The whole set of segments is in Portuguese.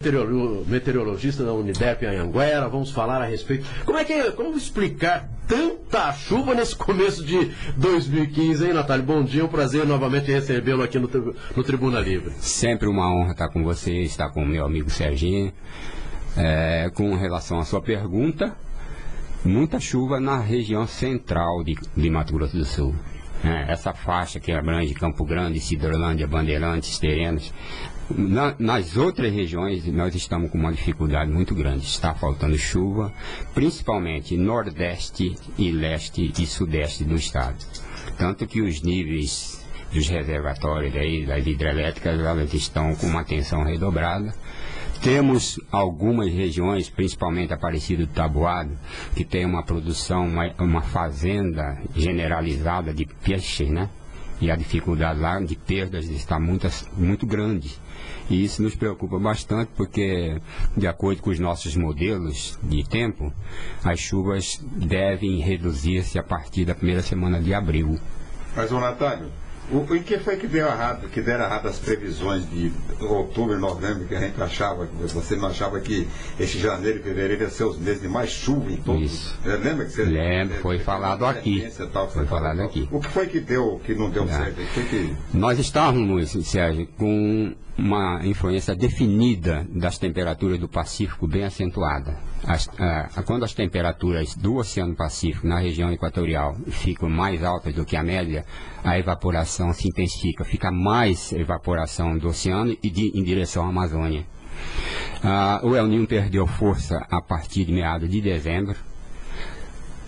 Meteorologista da Uniderp Anhanguera, vamos falar a respeito. Como explicar tanta chuva nesse começo de 2015, hein, Natália? Bom dia, é um prazer novamente recebê-lo aqui no Tribuna Livre. Sempre uma honra estar com você, estar com o meu amigo Serginho. Com relação à sua pergunta, muita chuva na região central de Mato Grosso do Sul. Essa faixa que abrange Campo Grande, Cidrolândia, Bandeirantes, Terenos. Nas outras regiões nós estamos com uma dificuldade muito grande, está faltando chuva, principalmente nordeste e leste e sudeste do estado. Tanto que os níveis dos reservatórios das hidrelétricas, elas estão com uma tensão redobrada. Temos algumas regiões, principalmente Aparecido do Taboado, que tem uma produção, uma fazenda generalizada de peixes, né? E a dificuldade lá de perdas está muito grande. E isso nos preocupa bastante, porque, de acordo com os nossos modelos de tempo, as chuvas devem reduzir-se a partir da primeira semana de abril. Mas, ô Natália, em que foi que deram errado as previsões de outubro e novembro, que a gente achava, você não achava que esse janeiro e fevereiro iam ser os meses de mais chuva em todos? Isso. Lembra que você... Lembro, foi falado aqui. Foi falado aqui. O que foi que não deu certo? Nós estávamos, Sérgio, com uma influência definida das temperaturas do Pacífico bem acentuada. Quando as temperaturas do Oceano Pacífico na região equatorial ficam mais altas do que a média, a evaporação se intensifica, fica mais evaporação do oceano em direção à Amazônia. O El Niño perdeu força a partir de meados de dezembro,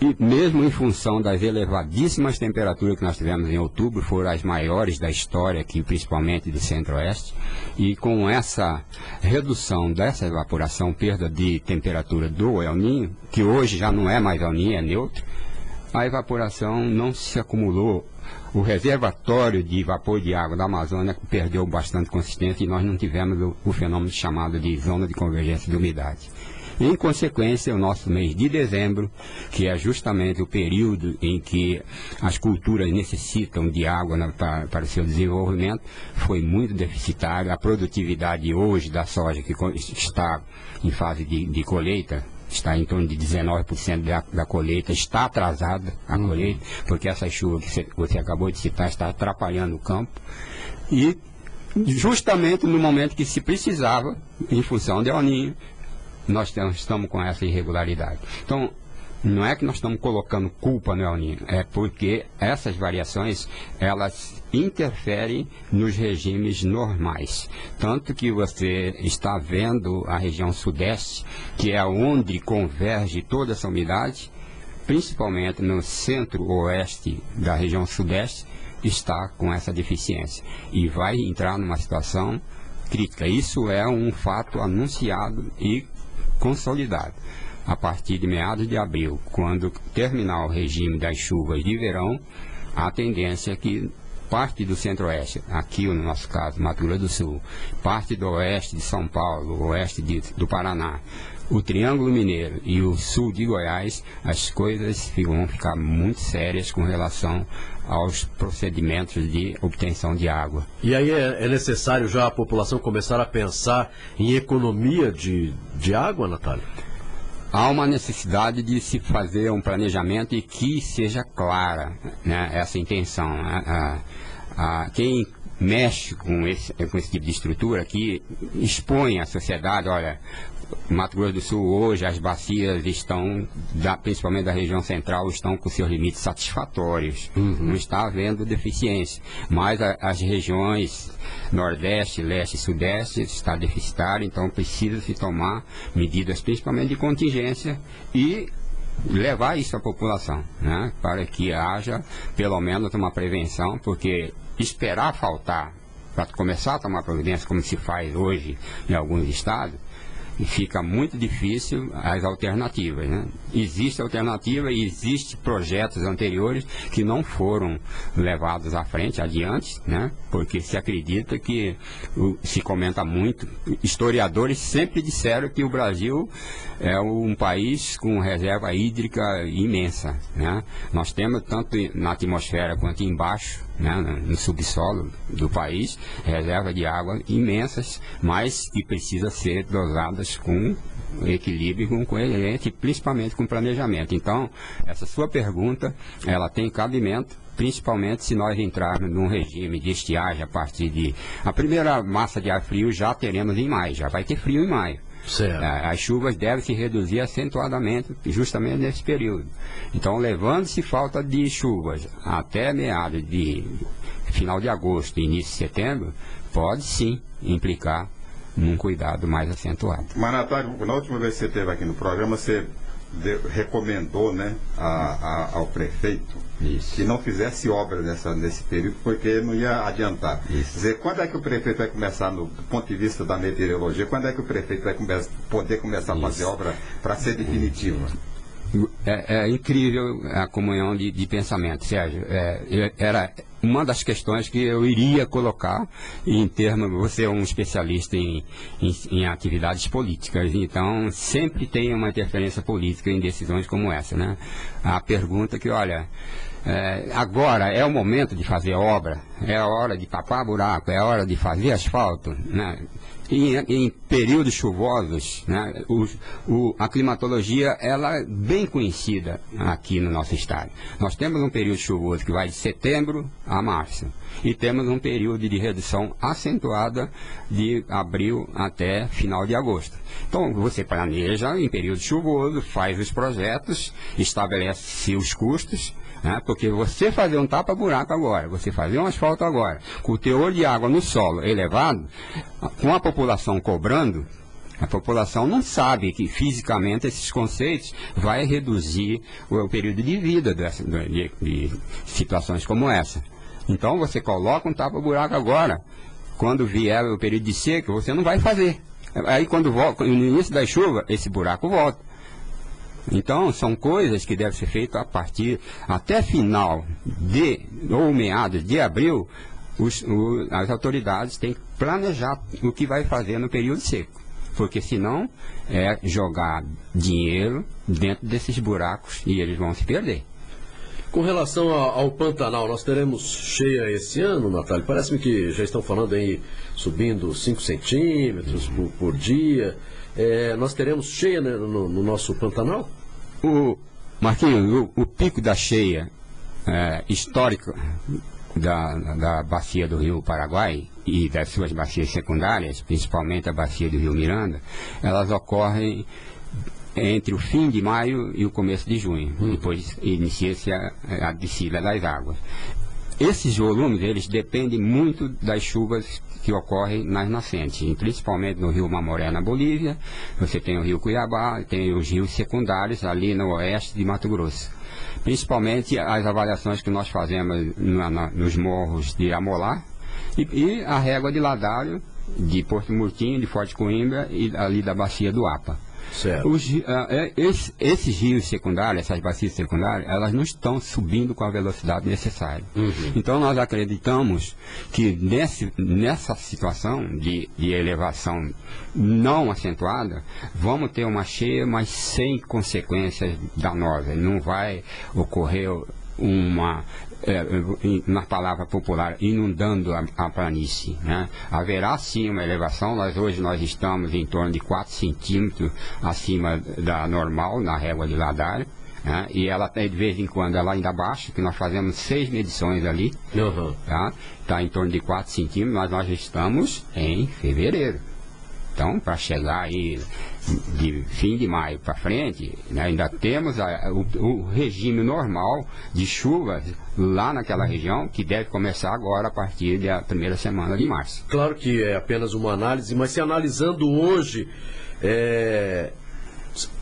e mesmo em função das elevadíssimas temperaturas que nós tivemos em outubro, foram as maiores da história aqui, principalmente do centro-oeste, e com essa redução dessa evaporação, perda de temperatura do El Niño, que hoje já não é mais El Niño, é neutro, a evaporação não se acumulou. O reservatório de vapor de água da Amazônia perdeu bastante consistência e nós não tivemos o fenômeno chamado de zona de convergência de umidade. Em consequência, o nosso mês de dezembro, que é justamente o período em que as culturas necessitam de água para o seu desenvolvimento, foi muito deficitário. A produtividade hoje da soja, que está em fase de colheita, está em torno de 19% da colheita, está atrasada a colheita, porque essa chuva que você acabou de citar está atrapalhando o campo. E justamente no momento que se precisava, em função de El Niño, nós estamos com essa irregularidade. Então, não é que nós estamos colocando culpa no El Niño, é porque essas variações, elas interferem nos regimes normais. Tanto que você está vendo a região sudeste, que é onde converge toda essa umidade, principalmente no centro-oeste da região sudeste, está com essa deficiência. E vai entrar numa situação crítica. Isso é um fato anunciado e consolidado. A partir de meados de abril, quando terminar o regime das chuvas de verão, a tendência é que parte do centro-oeste, aqui no nosso caso, Mato Grosso do Sul, parte do oeste de São Paulo, oeste do Paraná, o Triângulo Mineiro e o sul de Goiás, as coisas vão ficar muito sérias com relação aos procedimentos de obtenção de água. E aí é necessário já a população começar a pensar em economia de água, Natália? Há uma necessidade de se fazer um planejamento e que seja clara, né, essa intenção. Quem mexe com esse tipo de estrutura aqui expõe à sociedade, olha, Mato Grosso do Sul hoje, as bacias estão, principalmente da região central, estão com seus limites satisfatórios. Não está havendo deficiência. Mas as regiões Nordeste, Leste e Sudeste está deficitária, então precisa se tomar medidas principalmente de contingência e levar isso à população, né, para que haja pelo menos uma prevenção, porque esperar faltar para começar a tomar providência, como se faz hoje em alguns estados, e fica muito difícil as alternativas, né? Existe alternativa e existem projetos anteriores que não foram levados à frente, adiante, né? Porque se acredita que, se comenta muito, historiadores sempre disseram que o Brasil é um país com reserva hídrica imensa, né? Nós temos tanto na atmosfera quanto embaixo, né, no subsolo do país, reservas de água imensas, mas que precisam ser dosadas com equilíbrio, com coerência e principalmente com planejamento. Então, essa sua pergunta, ela tem cabimento, principalmente se nós entrarmos num regime de estiagem a partir de... A primeira massa de ar frio já teremos em maio, já vai ter frio em maio. Certo. As chuvas devem se reduzir acentuadamente justamente nesse período. Então, levando-se falta de chuvas até meados de final de agosto e início de setembro, pode sim implicar num cuidado mais acentuado. Mas, Natália, na última vez que você esteve aqui no programa, você recomendou, né, ao prefeito que não fizesse obra nesse período, porque não ia adiantar. Quer dizer, quando é que o prefeito vai começar, do ponto de vista da meteorologia, quando é que o prefeito vai poder começar a fazer obra para ser definitiva? É incrível a comunhão de pensamento, Sérgio. Era uma das questões que eu iria colocar em termos... Você é um especialista em atividades políticas, então sempre tem uma interferência política em decisões como essa, né? A pergunta que, olha... agora é o momento de fazer obra, é a hora de tapar buraco, é a hora de fazer asfalto, né? Em períodos chuvosos, né, a climatologia ela é bem conhecida aqui no nosso estado. Nós temos um período chuvoso que vai de setembro a março e temos um período de redução acentuada de abril até final de agosto. Então você planeja em período chuvoso, faz os projetos, estabelece os custos, porque você fazer um tapa-buraco agora, você fazer um asfalto agora, com o teor de água no solo elevado, com a população cobrando, a população não sabe que fisicamente esses conceitos vai reduzir o período de vida de situações como essa. Então você coloca um tapa-buraco agora, quando vier o período de seca, você não vai fazer. Aí quando volta, no início da chuva, esse buraco volta. Então, são coisas que devem ser feitas a partir, até final ou meados de abril, as autoridades têm que planejar o que vai fazer no período seco. Porque senão é jogar dinheiro dentro desses buracos e eles vão se perder. Com relação ao Pantanal, nós teremos cheia esse ano, Natália? Parece-me que já estão falando aí, subindo 5 centímetros por dia. Nós teremos cheia, né, no nosso Pantanal? Marquinhos, o pico da cheia histórica da bacia do Rio Paraguai e das suas bacias secundárias, principalmente a bacia do Rio Miranda, elas ocorrem entre o fim de maio e o começo de junho. Depois inicia-se a descida das águas. Esses volumes, eles dependem muito das chuvas que ocorrem nas nascentes, principalmente no rio Mamoré, na Bolívia. Você tem o rio Cuiabá, tem os rios secundários ali no oeste de Mato Grosso. Principalmente as avaliações que nós fazemos nos morros de Amolá e a régua de Ladário, de Porto Murtinho, de Forte Coimbra e ali da bacia do Apa. Certo. Esses rios secundários, essas bacias secundárias, elas não estão subindo com a velocidade necessária. Então nós acreditamos que nessa situação de elevação não acentuada, vamos ter uma cheia, mas sem consequências danosas. Não vai ocorrer na palavra popular, inundando a planície, né? Haverá sim uma elevação. Hoje nós estamos em torno de 4 centímetros acima da normal, na régua de Ladário, né? E ela de vez em quando ela ainda baixa, que nós fazemos 6 medições ali, tá em torno de 4 centímetros, mas nós estamos em fevereiro. Então, para chegar aí de fim de maio para frente, né, ainda temos o regime normal de chuvas lá naquela região, que deve começar agora a partir da primeira semana de março. Claro que é apenas uma análise, mas se analisando hoje,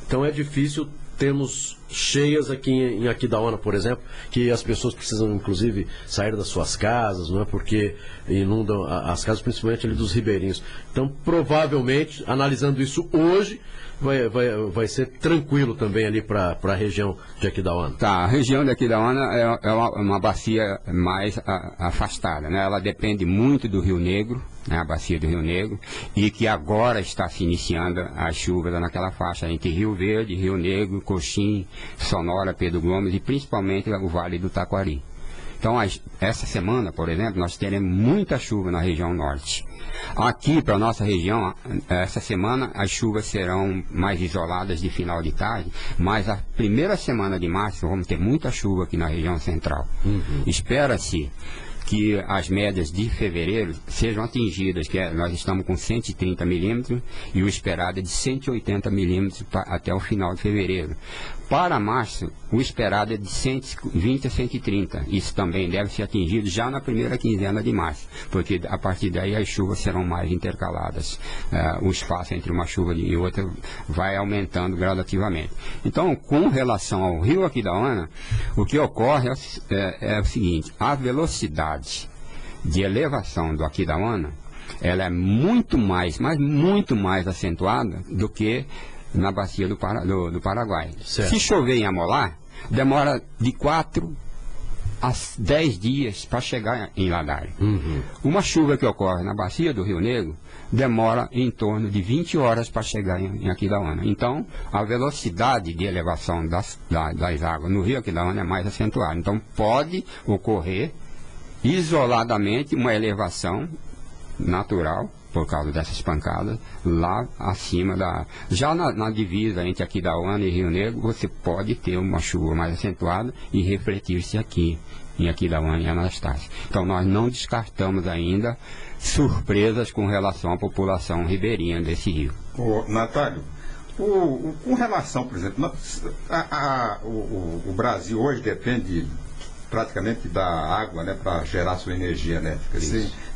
então é difícil termos cheias aqui em Aquidauana, por exemplo, que as pessoas precisam inclusive sair das suas casas, não é, porque inundam as casas, principalmente ali dos ribeirinhos. Então, provavelmente, analisando isso hoje, vai ser tranquilo também ali para a região de Aquidauana. Tá, a região de Aquidauana é uma bacia mais afastada, né? Ela depende muito do Rio Negro, né, a bacia do Rio Negro, e que agora está se iniciando as chuvas naquela faixa entre Rio Verde, Rio Negro, Coxim, Sonora, Pedro Gomes e principalmente o Vale do Taquari. Então, essa semana, por exemplo, nós teremos muita chuva na região norte. Aqui, para a nossa região, essa semana as chuvas serão mais isoladas de final de tarde, mas a primeira semana de março vamos ter muita chuva aqui na região central. Espera-se que as médias de fevereiro sejam atingidas, nós estamos com 130 milímetros e o esperado é de 180 milímetros até o final de fevereiro. Para março, o esperado é de 120 a 130. Isso também deve ser atingido já na primeira quinzena de março, porque a partir daí as chuvas serão mais intercaladas. O espaço entre uma chuva e outra vai aumentando gradativamente. Então, com relação ao rio Aquidauana, o que ocorre é o seguinte: a velocidade de elevação do Aquidauana, ela é muito mais, mas muito mais acentuada do que na bacia do Paraguai. Certo. Se chover em Amolar, demora de 4 a 10 dias para chegar em Ladário. Uma chuva que ocorre na bacia do Rio Negro demora em torno de 20 horas para chegar em Aquidauana. Então, a velocidade de elevação das águas no rio Aquidauana é mais acentuada. Então, pode ocorrer isoladamente uma elevação natural por causa dessas pancadas lá acima já na divisa entre Aquidauana e Rio Negro, você pode ter uma chuva mais acentuada e refletir-se aqui em Aquidauana e Anastácio. Então nós não descartamos ainda surpresas com relação à população ribeirinha desse rio. Natálio, com relação, por exemplo, o Brasil hoje depende praticamente da água, né, para gerar sua energia elétrica.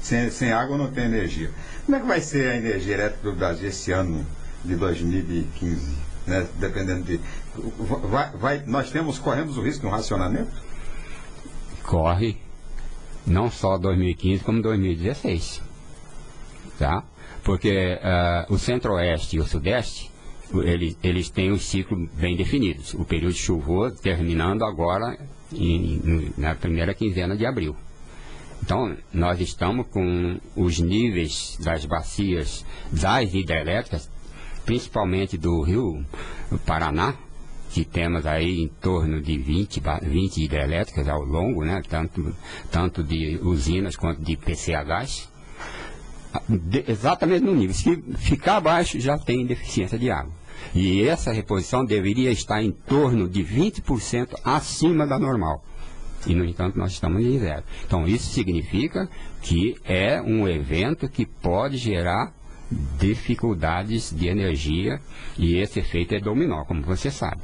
Sem água não tem energia. Como é que vai ser a energia elétrica do Brasil esse ano de 2015? Né, dependendo de... nós corremos o risco de um racionamento? Corre, não só 2015 como 2016. Tá? Porque o centro-oeste e o sudeste, eles têm um ciclo bem definidos. O período chuvoso terminando agora na primeira quinzena de abril. Então, nós estamos com os níveis das bacias das hidrelétricas, principalmente do rio Paraná, que temos aí em torno de 20 hidrelétricas ao longo, né, tanto de usinas quanto de PCHs, exatamente no nível. Se ficar abaixo, já tem deficiência de água. E essa reposição deveria estar em torno de 20% acima da normal. E, no entanto, nós estamos em zero. Então, isso significa que é um evento que pode gerar dificuldades de energia, e esse efeito é dominó, como você sabe.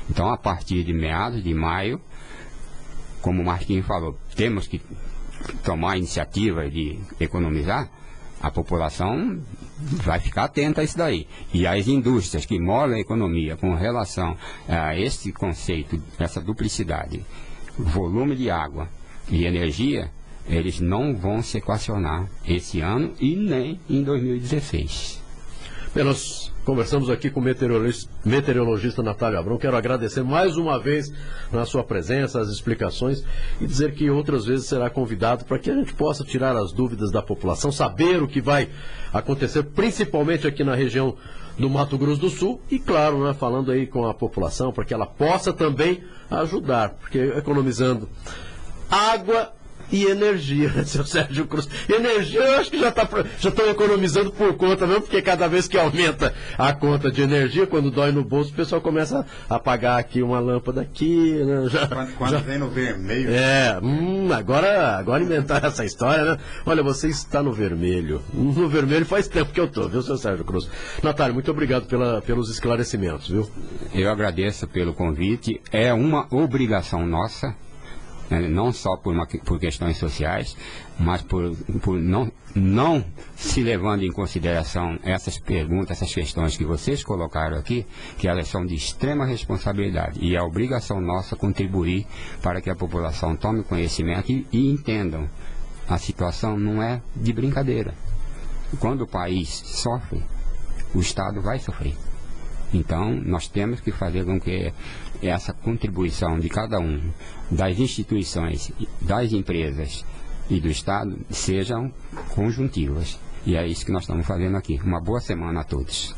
Então, a partir de meados de maio, como o Marquinhos falou, temos que tomar a iniciativa de economizar. A população vai ficar atenta a isso daí. E as indústrias que molam a economia com relação a esse conceito, essa duplicidade, volume de água e energia, eles não vão se equacionar esse ano e nem em 2016. Bem, nós conversamos aqui com o meteorologista Natálio Abrão. Quero agradecer mais uma vez na sua presença, as explicações, e dizer que outras vezes será convidado para que a gente possa tirar as dúvidas da população, saber o que vai acontecer, principalmente aqui na região do Mato Grosso do Sul, e claro, né, falando aí com a população, para que ela possa também ajudar, porque economizando água e energia, né, seu Sérgio Cruz? Energia eu acho que já estão economizando por conta mesmo, porque cada vez que aumenta a conta de energia, quando dói no bolso, o pessoal começa a pagar aqui uma lâmpada aqui, né? Quando vem no vermelho. Agora inventaram essa história, né? Olha, você está no vermelho. No vermelho faz tempo que eu estou, viu, seu Sérgio Cruz? Natálio, muito obrigado pelos esclarecimentos, viu? Eu agradeço pelo convite. É uma obrigação nossa, não só por questões sociais, mas por não se levando em consideração essas perguntas, essas questões que vocês colocaram aqui, que elas são de extrema responsabilidade, e é a obrigação nossa contribuir para que a população tome conhecimento e entendam. A situação não é de brincadeira. Quando o país sofre, o Estado vai sofrer. Então, nós temos que fazer com que essa contribuição de cada um, das instituições, das empresas e do Estado, sejam conjuntivas. E é isso que nós estamos fazendo aqui. Uma boa semana a todos.